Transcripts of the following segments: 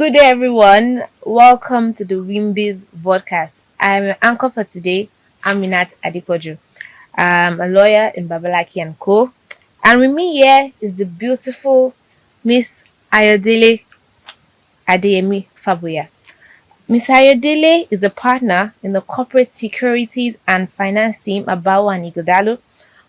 Good day, everyone. Welcome to the Wimbiz podcast. I'm your anchor for today, Aminat Adepoju. I'm a lawyer in Babalakin Co. And with me here is the beautiful Miss Ayodele Adeyemi-Faboya. Miss Ayodele is a partner in the corporate securities and finance team at Banwo Ighodalo,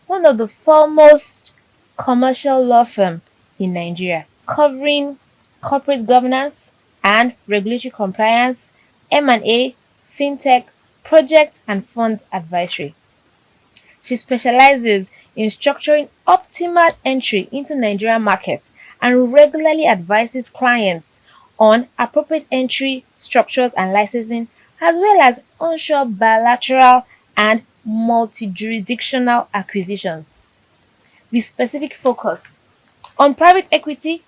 one of the foremost commercial law firm in Nigeria, covering corporate governance and regulatory compliance, M&A, fintech, project and fund advisory. She specializes in structuring optimal entry into Nigerian markets and regularly advises clients on appropriate entry structures and licensing, as well as onshore bilateral and multi-jurisdictional acquisitions, with specific focus on private equity,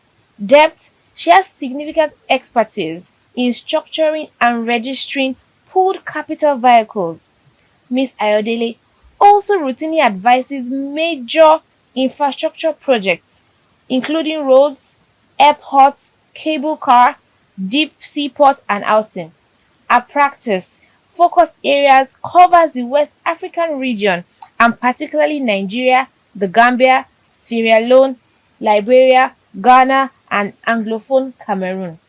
debt. She has significant expertise in structuring and registering pooled capital vehicles. Ms. Ayodele also routinely advises major infrastructure projects, including roads, airports, cable car, deep sea port and housing. Her practice focus areas covers the West African region and particularly Nigeria, the Gambia, Sierra Leone, Liberia, Ghana and Anglophone Cameroon.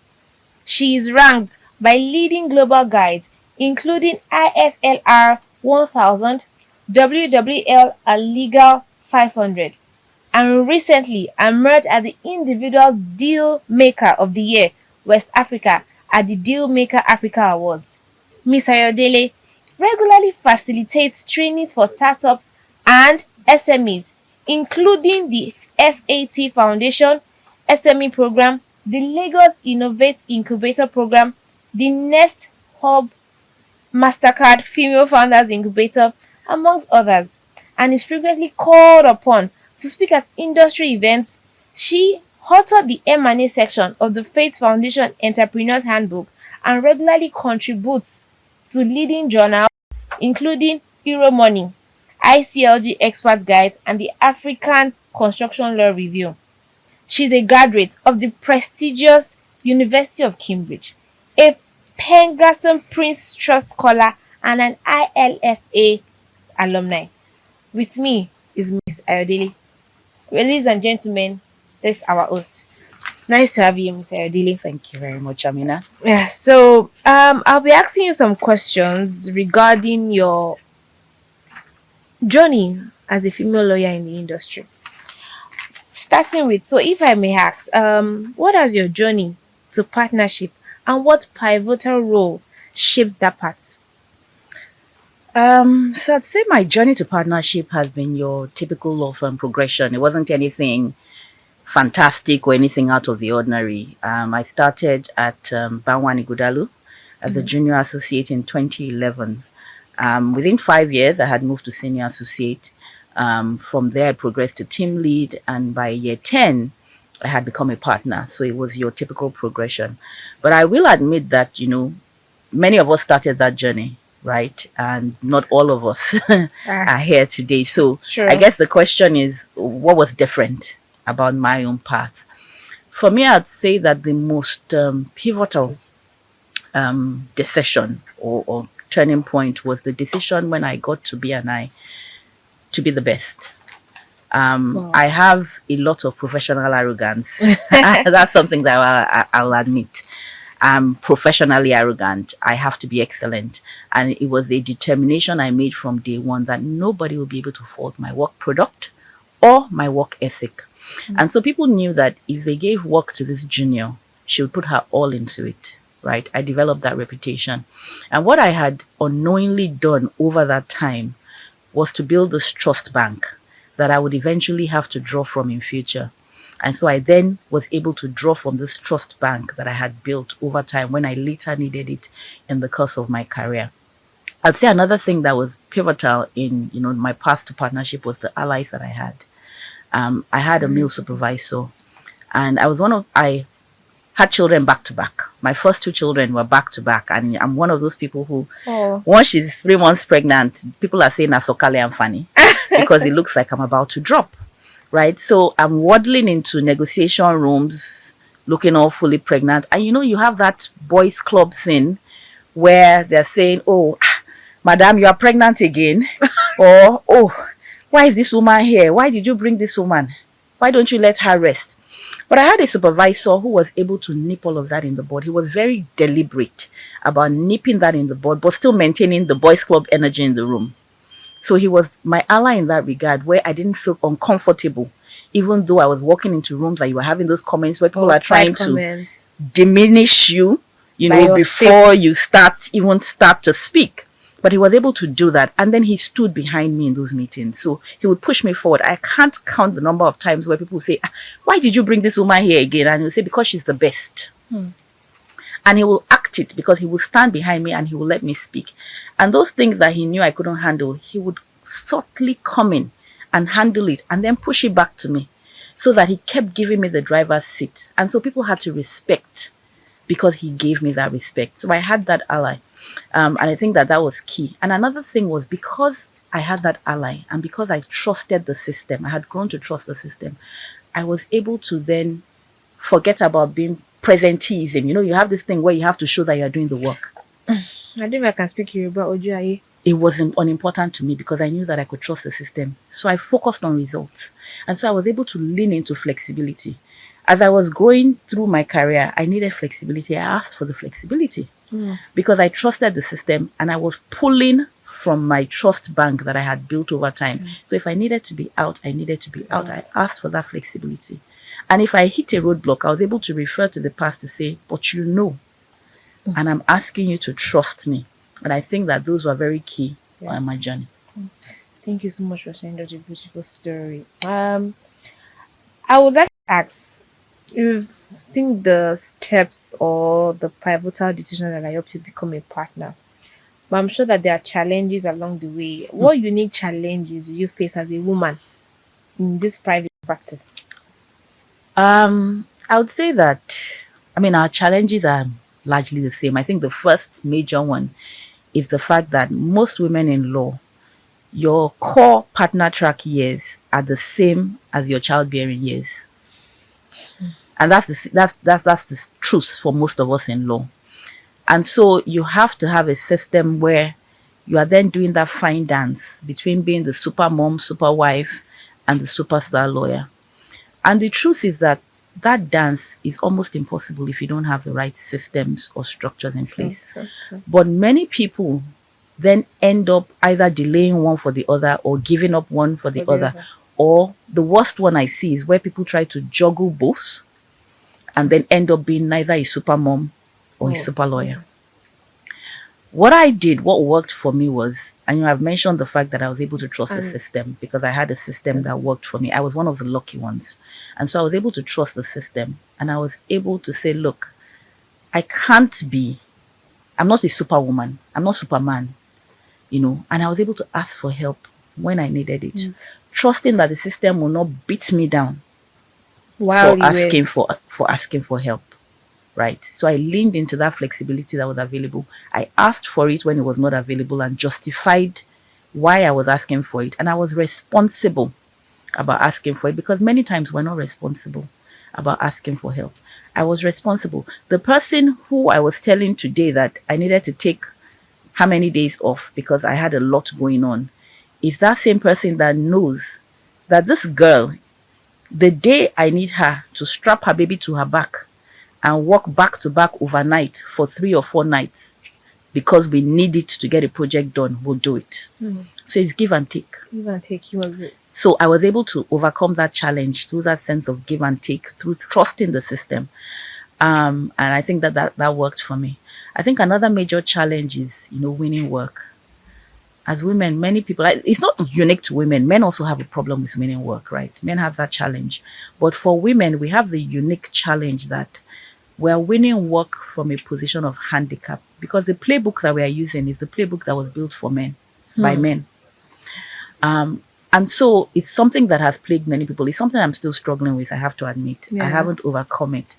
She is ranked by leading global guides including IFLR 1000, WWL and Legal 500, and recently emerged as the Individual Deal Maker of the Year West Africa at the Deal Maker Africa Awards. Ms. Ayodele regularly facilitates trainings for startups and SMEs, including the FAT Foundation SME Program, the Lagos Innovate Incubator Program, the Nest Hub Mastercard Female Founders Incubator, amongst others, and is frequently called upon to speak at industry events. She authored the M&A section of the Faith Foundation Entrepreneurs Handbook and regularly contributes to leading journals including Euromoney, ICLG Expert Guide, and the African Construction Law Review. She is a graduate of the prestigious University of Cambridge, a Pengaston Prince Trust Scholar, and an ILFA alumni. With me is Miss Ayodele. Ladies and gentlemen, this is our host. Nice to have you, Miss Ayodele. Thank you very much, Amina. Yeah, so I'll be asking you some questions regarding your journey as a female lawyer in the industry. Starting with, so if I may ask, what has your journey to partnership and what pivotal role shapes that path? So I'd say my journey to partnership has been your typical law firm progression. It wasn't anything fantastic or anything out of the ordinary. I started at Banwo Ighodalo as a junior associate in 2011. Within 5 years, I had moved to senior associate. From there, I progressed to team lead, and by year 10, I had become a partner. So it was your typical progression. But I will admit that, many of us started that journey, right? And not all of us are here today. So Sure. I guess the question is, what was different about my own path? For me, I'd say that the most pivotal decision or turning point was the decision when I got to BNI to be the best. Wow. I have a lot of professional arrogance. That's something that I'll admit. I'm professionally arrogant. I have to be excellent. And it was a determination I made from day one that nobody will be able to fault my work product or my work ethic. And so people knew that if they gave work to this junior, she would put her all into it, right? I developed that reputation. And what I had unknowingly done over that time was to build this trust bank that I would eventually have to draw from in future. And so I then was able to draw from this trust bank that I had built over time when I later needed it in the course of my career. I'd say another thing that was pivotal in my path to partnership was the allies that I had. I had a male supervisor, and I had children back to back. My first 2 children were back to back, and I'm one of those people who, once she's 3 months pregnant, people are saying Asokale and funny because it looks like I'm about to drop, right? So I'm waddling into negotiation rooms, looking all fully pregnant. And you have that boys club scene where they're saying, oh, madam, you are pregnant again. Or, oh, why is this woman here? Why did you bring this woman? Why don't you let her rest? But I had a supervisor who was able to nip all of that in the bud. He was very deliberate about nipping that in the bud, but still maintaining the boys club energy in the room. So he was my ally in that regard, where I didn't feel uncomfortable, even though I was walking into rooms that you were having those comments where people are trying to diminish you, before you even start to speak. But he was able to do that. And then he stood behind me in those meetings. So he would push me forward. I can't count the number of times where people say, why did you bring this woman here again? And he'll say, because she's the best. And he will act it, because he will stand behind me and he will let me speak. And those things that he knew I couldn't handle, he would subtly come in and handle it and then push it back to me, so that he kept giving me the driver's seat. And so people had to respect, because he gave me that respect. So I had that ally. And I think that was key. And another thing was, because I had that ally and because I trusted the system, I had grown to trust the system, I was able to then forget about being presenteeism. You have this thing where you have to show that you're doing the work. I don't know if I can speak Yoruba or Ojuaye. It wasn't unimportant to me, because I knew that I could trust the system. So I focused on results. And so I was able to lean into flexibility. As I was going through my career, I needed flexibility. I asked for the flexibility because I trusted the system, and I was pulling from my trust bank that I had built over time. So if I needed to be out, I needed to be out. I asked for that flexibility. And if I hit a roadblock, I was able to refer to the past to say, but and I'm asking you to trust me. And I think that those were very key on my journey. Thank you so much for sharing such a beautiful story. I would like to ask, you've seen the steps or the pivotal decision that helped you become a partner, but I'm sure that there are challenges along the way. What unique challenges do you face as a woman in this private practice? I would say that, our challenges are largely the same. I think the first major one is the fact that most women in law, your core partner track years are the same as your childbearing years. And that's the truth for most of us in law. And so you have to have a system where you are then doing that fine dance between being the super mom, super wife, and the superstar lawyer. And the truth is that dance is almost impossible if you don't have the right systems or structures in place. Sure. But many people then end up either delaying one for the other or giving up one for the other. Or the worst one I see is where people try to juggle both and then end up being neither a super mom or a super lawyer. What I did, what worked for me was, and I've mentioned the fact that I was able to trust the system because I had a system that worked for me. I was one of the lucky ones. And so I was able to trust the system, and I was able to say, look, I'm not a superwoman. I'm not Superman, and I was able to ask for help when I needed it, trusting that the system will not beat me down for asking for help. Right. So I leaned into that flexibility that was available. I asked for it when it was not available and justified why I was asking for it. And I was responsible about asking for it, because many times we're not responsible about asking for help. I was responsible. The person who I was telling today that I needed to take how many days off because I had a lot going on is that same person that knows that this girl, the day I need her to strap her baby to her back and walk back to back overnight for 3 or 4 nights because we need it to get a project done, we'll do it. So it's give and take. Give and take, you agree. So I was able to overcome that challenge through that sense of give and take, through trusting the system. And I think that worked for me. I think another major challenge is, winning work. As women, many people, it's not unique to women. Men also have a problem with winning work, right? Men have that challenge. But for women, we have the unique challenge that we're winning work from a position of handicap, because the playbook that we are using is the playbook that was built for men, by men. And so it's something that has plagued many people. It's something I'm still struggling with, I have to admit. I haven't overcome it.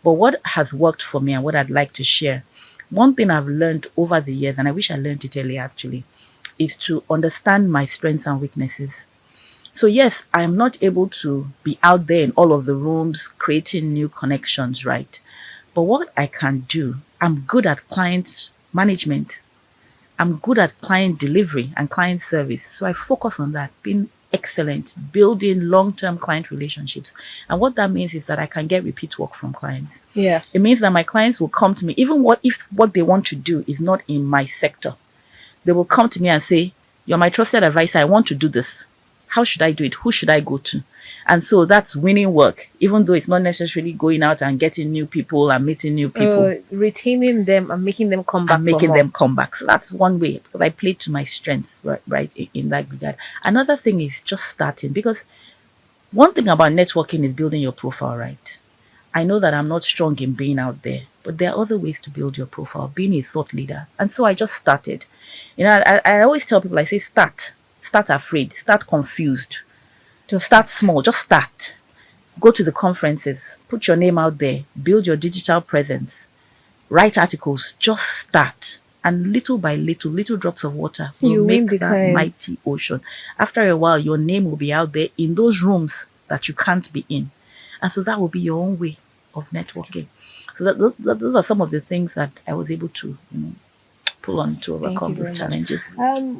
But what has worked for me and what I'd like to share, one thing I've learned over the years, and I wish I learned it earlier actually, is to understand my strengths and weaknesses. So yes, I'm not able to be out there in all of the rooms creating new connections, right? But what I can do, I'm good at client management. I'm good at client delivery and client service. So I focus on that, being excellent, building long-term client relationships. And what that means is that I can get repeat work from clients. Yeah. It means that my clients will come to me, even if what they want to do is not in my sector. They will come to me and say, "You're my trusted advisor. I want to do this. How should I do it? Who should I go to?" And so that's winning work, even though it's not necessarily going out and getting new people and meeting new people Retaining them and making them come back and for making more. them come back. So that's one way, because I play to my strengths, right, in that regard. Another thing is just starting, because one thing about networking is building your profile, right? I know that I'm not strong in being out there, but there are other ways to build your profile, being a thought leader. And so I just started. I always tell people, I say, start afraid, start confused, Just start small, just start. Go to the conferences, put your name out there, build your digital presence, write articles, just start. And little by little, little drops of water will you win make the that clients. mighty ocean. After a while, your name will be out there in those rooms that you can't be in. And so that will be your own way of networking. So those are some of the things that I was able to pull on to Thank you overcome those very much. challenges.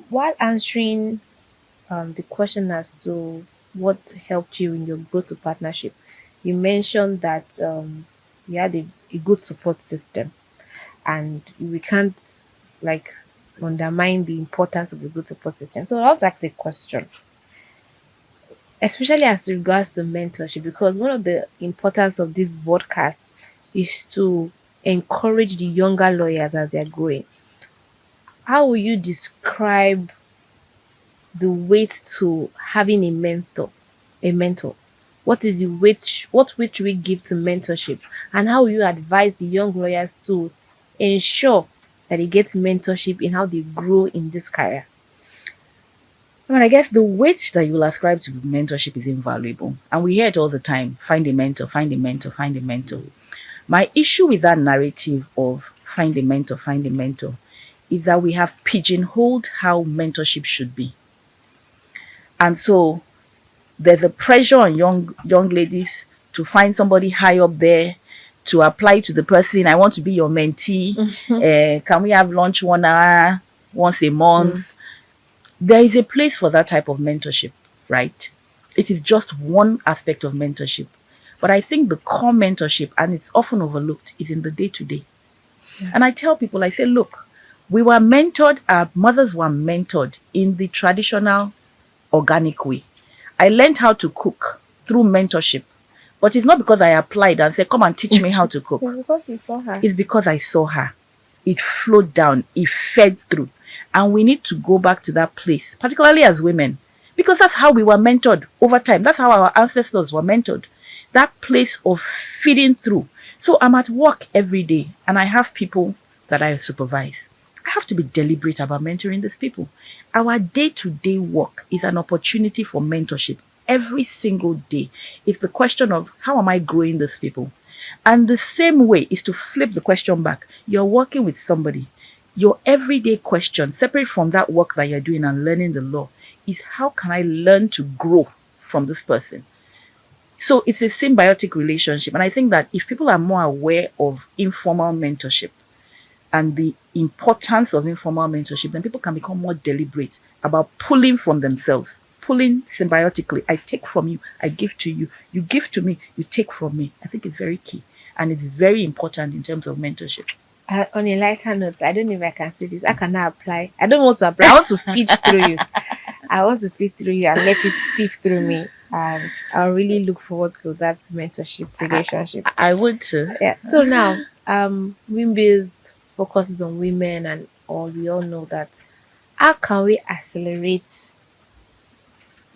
While answering the question as to what helped you in your growth to partnership, you mentioned that you had a good support system, and we can't like undermine the importance of a good support system. So I want to ask a question, especially as regards to mentorship, because one of the importance of this podcast is to encourage the younger lawyers as they're growing. How will you describe the weight to having a mentor? A mentor. What is the weight? What weight should we give to mentorship? And how will you advise the young lawyers to ensure that they get mentorship in how they grow in this career? I mean, I guess the weight that you will ascribe to mentorship is invaluable. And we hear it all the time: find a mentor, find a mentor, find a mentor. My issue with that narrative of find a mentor, is that we have pigeonholed how mentorship should be. And so there's a pressure on young ladies to find somebody high up there, to apply to the person. I want to be your mentee. Can we have lunch 1 hour once a Mm, month? There is a place for that type of mentorship, right? It is just one aspect of mentorship. But I think the core mentorship, and it's often overlooked, is in the day to day. yeah. And I tell people, I say, look, we were mentored, our mothers were mentored in the traditional organic way. I learned how to cook through mentorship, but it's not because I applied and said, come and teach me how to It's cook. because you saw her. It's because I saw her. It flowed down, it fed through. And we need to go back to that place, particularly as women, because that's how we were mentored over time. That's how our ancestors were mentored. That place of feeding through. So I'm at work every day and I have people that I supervise. I have to be deliberate about mentoring these people. Our day to day work is an opportunity for mentorship every single day. It's the question of how am I growing these people? And the same way is to flip the question back. You're working with somebody. Your everyday question, separate from that work that you're doing and learning the law, is how can I learn to grow from this person? So it's a symbiotic relationship. And I think that if people are more aware of informal mentorship and the importance of informal mentorship, then people can become more deliberate about pulling from themselves, pulling symbiotically. I take from you, I give to you, you give to me, you take from me. I think it's very key and it's very important in terms of mentorship. On a lighter note, I don't know if I can say this. I cannot apply. I don't want to apply. I want to feed through you. I want to feed through you and let it sift through me. And I really look forward to that mentorship relationship. I would too. Yeah. So now, Wimbiz focuses on women and all. We all know that. How can we accelerate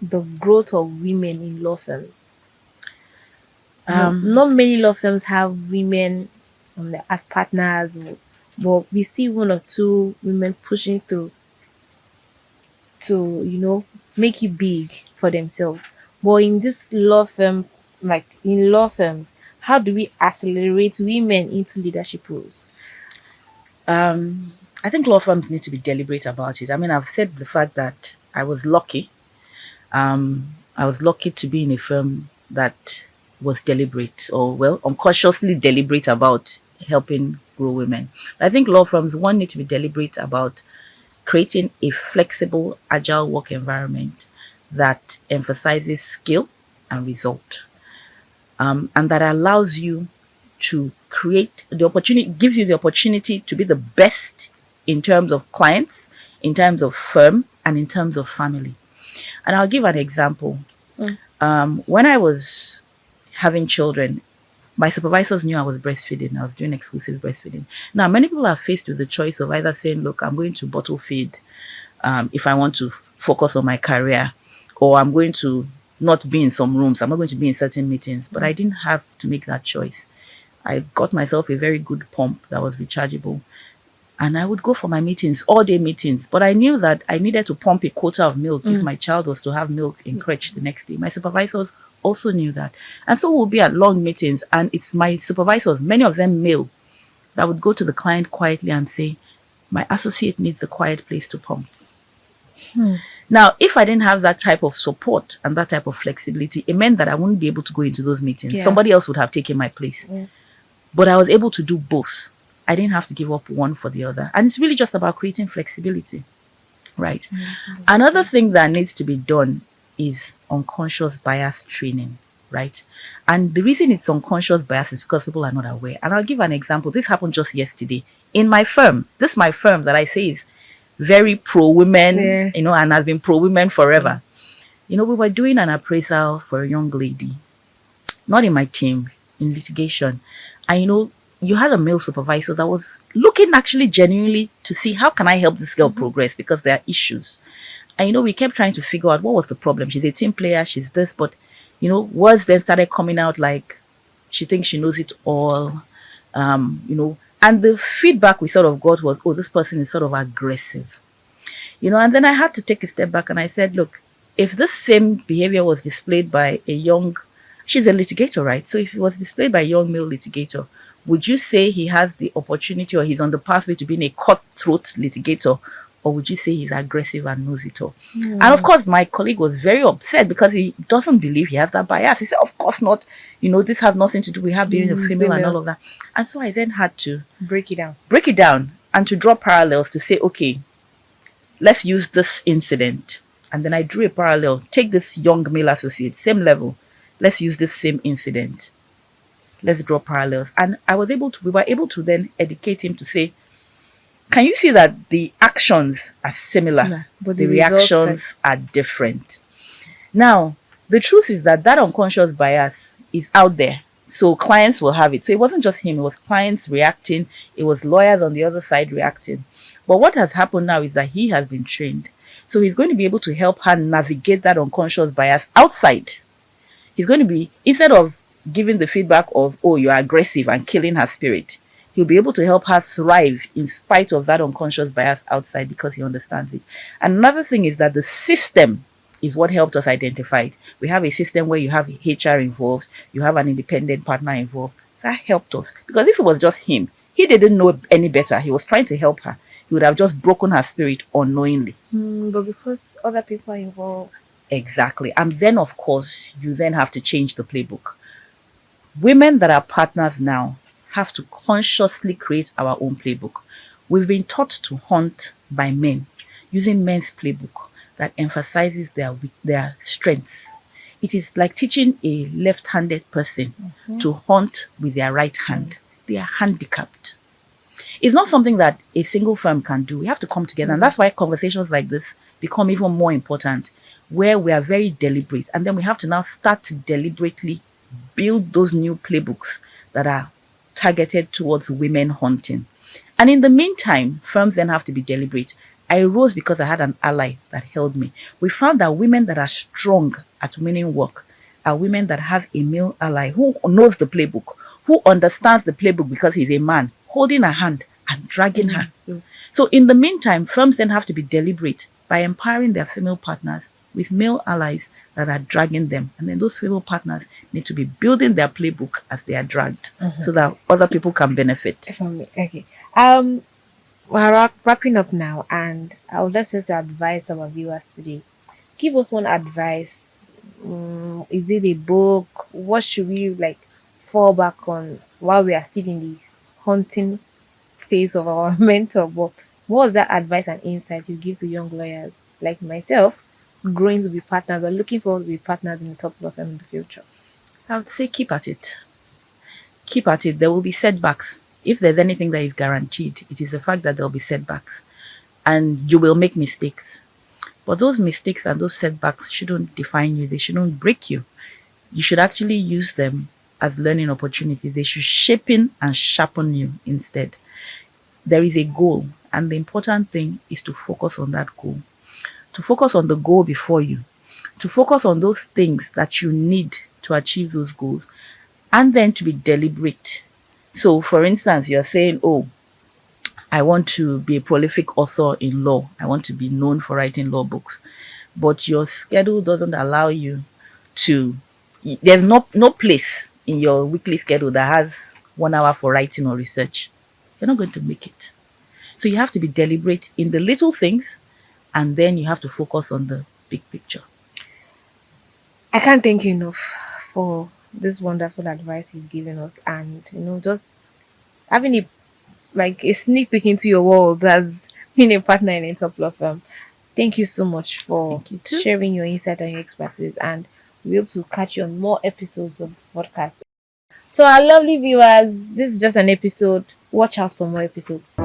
the growth of women in law firms? Not many law firms have women as partners, but we see one or two women pushing through to make it big for themselves. But in this law firm, like in law firms, how do we accelerate women into leadership roles? I think law firms need to be deliberate about it. I mean, I've said the fact that I was lucky. I was lucky to be in a firm that was deliberate, or well, unconsciously deliberate about helping grow women. I think law firms, one, need to be deliberate about creating a flexible, agile work environment that emphasizes skill and result, and that allows you to create the opportunity, gives you the opportunity to be the best in terms of clients, in terms of firm, and in terms of family. And I'll give an example. Mm. When I was having children, my supervisors knew I was breastfeeding. I was doing exclusive breastfeeding. Now, many people are faced with the choice of either saying, look, I'm going to bottle feed if I want to focus on my career, or I'm going to not be in some rooms. I'm not going to be in certain meetings. But I didn't have to make that choice. I got myself a very good pump that was rechargeable. And I would go for my meetings, all day meetings. But I knew that I needed to pump a quota of milk if my child was to have milk in crèche the next day. My supervisors also knew that. And so we'll be at long meetings, and it's my supervisors, many of them male, that would go to the client quietly and say, my associate needs a quiet place to pump. Now, if I didn't have that type of support and that type of flexibility, it meant that I wouldn't be able to go into those meetings. Yeah. Somebody else would have taken my place. Yeah. But I was able to do both. I didn't have to give up one for the other. And it's really just about creating flexibility, right? Another thing that needs to be done is unconscious bias training, right? And the reason it's unconscious bias is because people are not aware. And I'll give an example. This happened just yesterday in my firm. This is my firm that I say is very pro-women, Yeah. and has been pro-women forever. We were doing an appraisal for a young lady, not in my team, in litigation. And you had a male supervisor that was looking actually genuinely to see how can I help this girl progress, because there are issues. And we kept trying to figure out what was the problem. She's a team player, she's this, but words then started coming out like she thinks she knows it all. And the feedback we sort of got was, oh, this person is sort of aggressive. And then I had to take a step back and I said, look, if this same behavior was displayed by she's a litigator, right? So if it was displayed by a young male litigator, would you say he has the opportunity, or he's on the pathway to being a cutthroat litigator? Or would you say he's aggressive and knows it all? And of course, my colleague was very upset because he doesn't believe he has that bias. He said, of course not. This has nothing to do with her being a female and all of that. And so I then had to break it down and to draw parallels to say, okay, let's use this incident. And then I drew a parallel. Take this young male associate, same level. Let's use this same incident. Let's draw parallels. And we were able to then educate him to say, can you see that the actions are similar, but the reactions are different? Now, the truth is that unconscious bias is out there. So clients will have it. So it wasn't just him, it was clients reacting, it was lawyers on the other side reacting. But what has happened now is that he has been trained. So he's going to be able to help her navigate that unconscious bias outside. He's going to be, instead of giving the feedback of, oh, you're aggressive and killing her spirit, he'll be able to help her thrive in spite of that unconscious bias outside, because he understands it. And another thing is that the system is what helped us identify it. We have a system where you have HR involved, you have an independent partner involved. That helped us, because if it was just him, he didn't know any better. He was trying to help her. He would have just broken her spirit unknowingly. But because other people are involved. Exactly. And then, of course, you then have to change the playbook. Women that are partners now have to consciously create our own playbook. We've been taught to hunt by men, using men's playbook that emphasizes their strengths. It is like teaching a left-handed person to hunt with their right hand. They are handicapped. It's not something that a single firm can do. We have to come together. And that's why conversations like this become even more important, where we are very deliberate. And then we have to now start to deliberately build those new playbooks that are targeted towards women hunting. And in the meantime, firms then have to be deliberate. I rose because I had an ally that held me. We found that women that are strong at winning work are women that have a male ally who knows the playbook, who understands the playbook because he's a man, holding her hand and dragging her. So in the meantime, firms then have to be deliberate by empowering their female partners with male allies that are dragging them. And then those female partners need to be building their playbook as they are dragged, so that other people can benefit. Okay. We're wrapping up now, and I would like to advise our viewers today. Give us one advice Is it a book? What should we like fall back on while we are still in the hunting phase of our mentor? But what was that advice and insight you give to young lawyers like myself, growing to be partners or looking forward to be partners in the top law firm in the future? I would say keep at it. Keep at it. There will be setbacks. If there's anything that is guaranteed, it is the fact that there will be setbacks and you will make mistakes. But those mistakes and those setbacks shouldn't define you, they shouldn't break you. You should actually use them as learning opportunities. They should shape and sharpen you instead. There is a goal, and the important thing is to focus on that goal, to focus on the goal before you, to focus on those things that you need to achieve those goals, and then to be deliberate. So, for instance, you're saying, oh, I want to be a prolific author in law. I want to be known for writing law books. But your schedule doesn't allow you to, there's no place in your weekly schedule that has 1 hour for writing or research. You're not going to make it. So you have to be deliberate in the little things, and then you have to focus on the big picture. I can't thank you enough for this wonderful advice you've given us, and just having a sneak peek into your world as being a partner in a top law firm. Thank you so much for Thank you too. sharing your insight and your expertise, and we hope to catch you on more episodes of the podcast. So, our lovely viewers, this is just an episode. Watch out for more episodes.